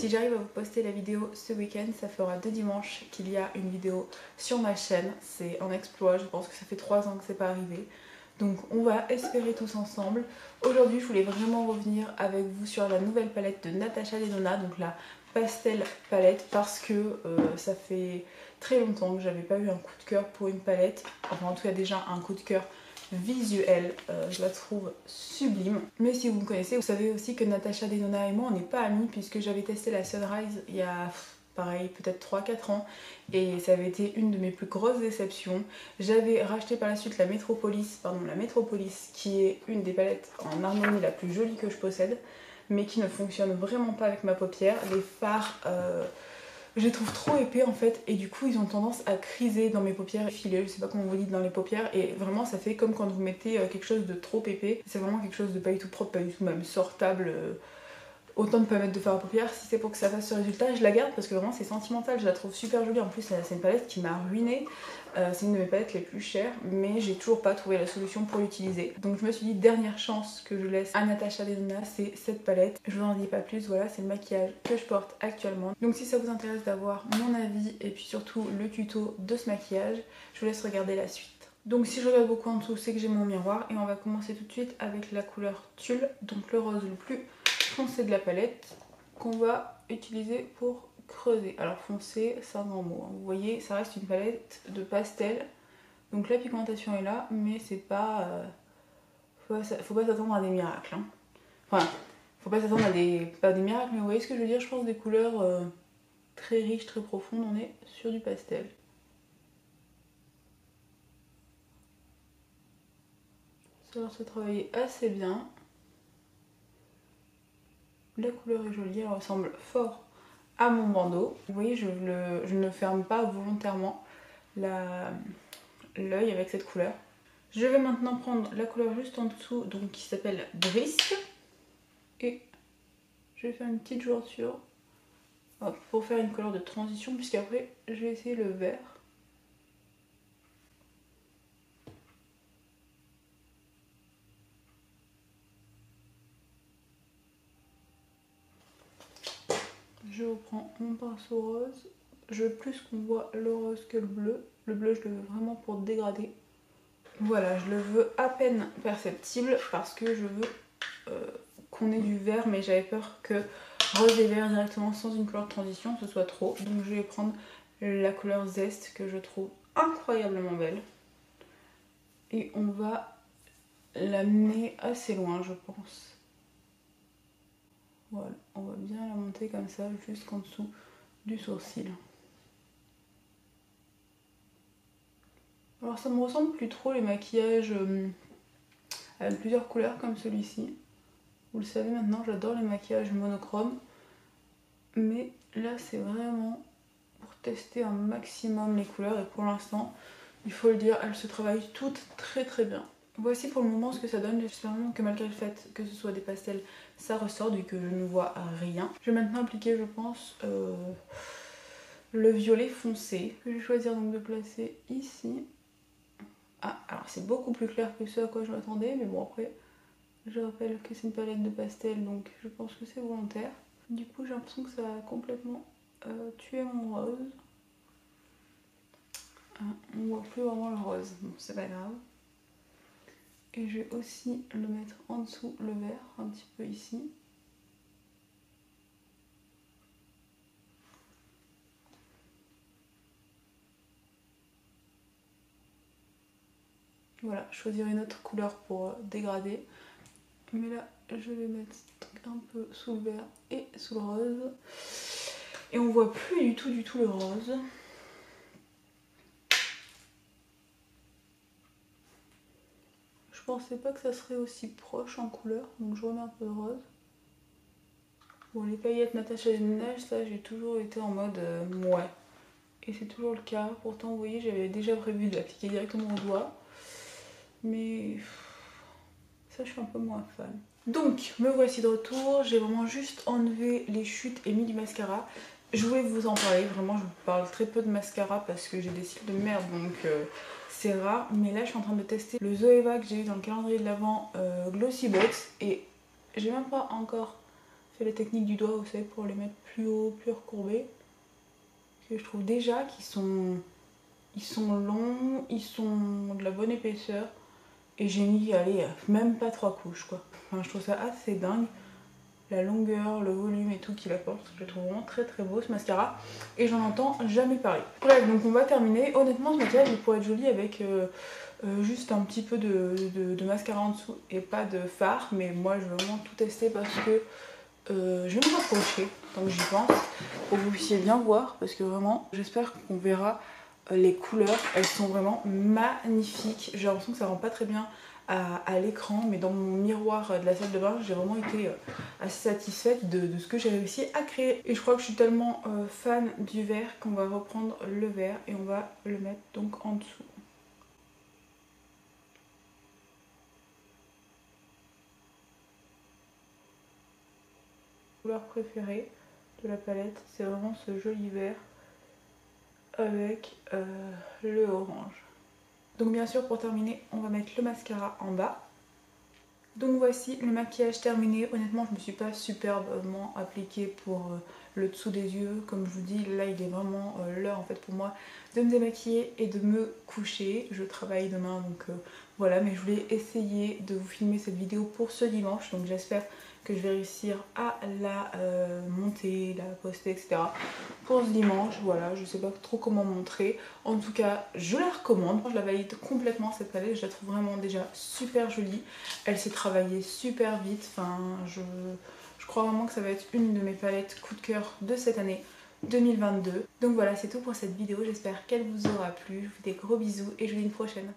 Si j'arrive à vous poster la vidéo ce week-end, ça fera 2 dimanches qu'il y a une vidéo sur ma chaîne. C'est un exploit, je pense que ça fait 3 ans que c'est pas arrivé. Donc on va espérer tous ensemble. Aujourd'hui je voulais vraiment revenir avec vous sur la nouvelle palette de Natasha Denona, donc la pastel palette, parce que ça fait très longtemps que j'avais pas eu un coup de cœur pour une palette. Enfin en tout cas déjà un coup de cœur visuel, je la trouve sublime. Mais si vous me connaissez, vous savez aussi que Natasha Denona et moi on n'est pas amis, puisque j'avais testé la Sunrise il y a pareil peut-être 3-4 ans et ça avait été une de mes plus grosses déceptions. J'avais racheté par la suite la Metropolis qui est une des palettes en harmonie la plus jolie que je possède, mais qui ne fonctionne vraiment pas avec ma paupière. Les fards je les trouve trop épais en fait, et du coup ils ont tendance à criser dans mes paupières et filer, je sais pas comment vous dites, dans les paupières, et vraiment ça fait comme quand vous mettez quelque chose de trop épais. C'est vraiment quelque chose de pas du tout propre, pas du tout même sortable. Autant ne pas mettre de fard à paupières. Si c'est pour que ça fasse ce résultat, je la garde parce que vraiment c'est sentimental, je la trouve super jolie. En plus c'est une palette qui m'a ruinée, c'est une de mes palettes les plus chères, mais j'ai toujours pas trouvé la solution pour l'utiliser. Donc je me suis dit, dernière chance que je laisse à Natasha Denona, c'est cette palette. Je vous en dis pas plus, voilà, c'est le maquillage que je porte actuellement. Donc si ça vous intéresse d'avoir mon avis et puis surtout le tuto de ce maquillage, je vous laisse regarder la suite. Donc si je regarde beaucoup en dessous, c'est que j'ai mon miroir, et on va commencer tout de suite avec la couleur Tulle, donc le rose le plus foncé de la palette qu'on va utiliser pour creuser. Alors foncé, c'est un grand mot, hein. Vous voyez, ça reste une palette de pastel, donc la pigmentation est là, mais c'est pas faut pas s'attendre à des miracles, hein. Enfin, faut pas s'attendre à pas des miracles, mais vous voyez ce que je veux dire. Je pense des couleurs très riches, très profondes. On est sur du pastel. Ça va se travailler assez bien. La couleur est jolie, elle ressemble fort à mon bandeau. Vous voyez, je ne ferme pas volontairement l'œil avec cette couleur. Je vais maintenant prendre la couleur juste en dessous, donc qui s'appelle Brisque, et je vais faire une petite jointure pour faire une couleur de transition, puisqu'après je vais essayer le vert. Je reprends mon pinceau rose. Je veux plus qu'on voit le rose que le bleu. Le bleu, je le veux vraiment pour dégrader. Voilà, je le veux à peine perceptible parce que je veux qu'on ait du vert, mais j'avais peur que rose et vert directement sans une couleur de transition ce soit trop. Donc je vais prendre la couleur Zeste que je trouve incroyablement belle. Et on va l'amener assez loin, je pense. Voilà, on va bien la monter comme ça jusqu'en dessous du sourcil. Alors ça me ressemble plus trop les maquillages avec plusieurs couleurs comme celui-ci. Vous le savez maintenant, j'adore les maquillages monochromes. Mais là c'est vraiment pour tester un maximum les couleurs, et pour l'instant, il faut le dire, elles se travaillent toutes très très bien. Voici pour le moment ce que ça donne. J'espère vraiment que malgré le fait que ce soit des pastels, ça ressort et que je ne vois rien. Je vais maintenant appliquer, je pense, le violet foncé, que je vais choisir donc de placer ici. Ah, alors c'est beaucoup plus clair que ce à quoi je m'attendais, mais bon, après, je rappelle que c'est une palette de pastel, donc je pense que c'est volontaire. Du coup, j'ai l'impression que ça a complètement tué mon rose. On voit plus vraiment le rose, bon, c'est pas grave. Et je vais aussi le mettre en dessous, le vert, un petit peu ici. Voilà, choisir une autre couleur pour dégrader. Mais là, je vais mettre un peu sous le vert et sous le rose. Et on voit plus du tout le rose. Je pensais pas que ça serait aussi proche en couleur, donc je remets un peu de rose. Bon, les paillettes Natasha Denona, ça j'ai toujours été en mode ouais. Et c'est toujours le cas. Pourtant, vous voyez, j'avais déjà prévu de l'appliquer directement au doigt. Mais ça, je suis un peu moins fan. Donc, me voici de retour. J'ai vraiment juste enlevé les chutes et mis du mascara. Je voulais vous en parler. Vraiment, je vous parle très peu de mascara parce que j'ai des cils de merde, donc c'est rare. Mais là, je suis en train de tester le Zoeva que j'ai eu dans le calendrier de l'Avent Glossy Box. Et j'ai même pas encore fais la technique du doigt, vous savez, pour les mettre plus haut, plus recourbés. Que je trouve déjà qu'ils sont longs, ils sont de la bonne épaisseur. Et j'ai mis, allez, même pas 3 couches quoi. Enfin, je trouve ça assez dingue. La longueur, le volume et tout qu'il apporte. Je le trouve vraiment très très beau ce mascara. Et j'en entends jamais parler. Bref, donc on va terminer. Honnêtement, ce maquillage il pourrait être joli avec juste un petit peu de mascara en dessous et pas de fard. Mais moi je veux vraiment tout tester parce que je vais me rapprocher tant que j'y pense. Pour que vous puissiez bien voir. Parce que vraiment, j'espère qu'on verra les couleurs. Elles sont vraiment magnifiques. J'ai l'impression que ça rend pas très bien à l'écran, mais dans mon miroir de la salle de bain, j'ai vraiment été assez satisfaite de ce que j'ai réussi à créer. Et je crois que je suis tellement fan du vert qu'on va reprendre le vert et on va le mettre donc en dessous. Couleur préférée de la palette, c'est vraiment ce joli vert avec le orange. Donc bien sûr, pour terminer, on va mettre le mascara en bas. Donc voici le maquillage terminé. Honnêtement, je me suis pas superbement appliquée pour le dessous des yeux. Comme je vous dis, là il est vraiment l'heure en fait pour moi de me démaquiller et de me coucher. Je travaille demain donc voilà, mais je voulais essayer de vous filmer cette vidéo pour ce dimanche. Donc j'espère que je vais réussir à la monter, la poster, etc. pour ce dimanche. Voilà, je sais pas trop comment montrer. En tout cas, je la recommande. Je la valide complètement cette palette. Je la trouve vraiment déjà super jolie. Elle s'est travaillée super vite. Enfin, je crois vraiment que ça va être une de mes palettes coup de cœur de cette année 2022. Donc voilà, c'est tout pour cette vidéo. J'espère qu'elle vous aura plu. Je vous fais des gros bisous et je vous dis à une prochaine.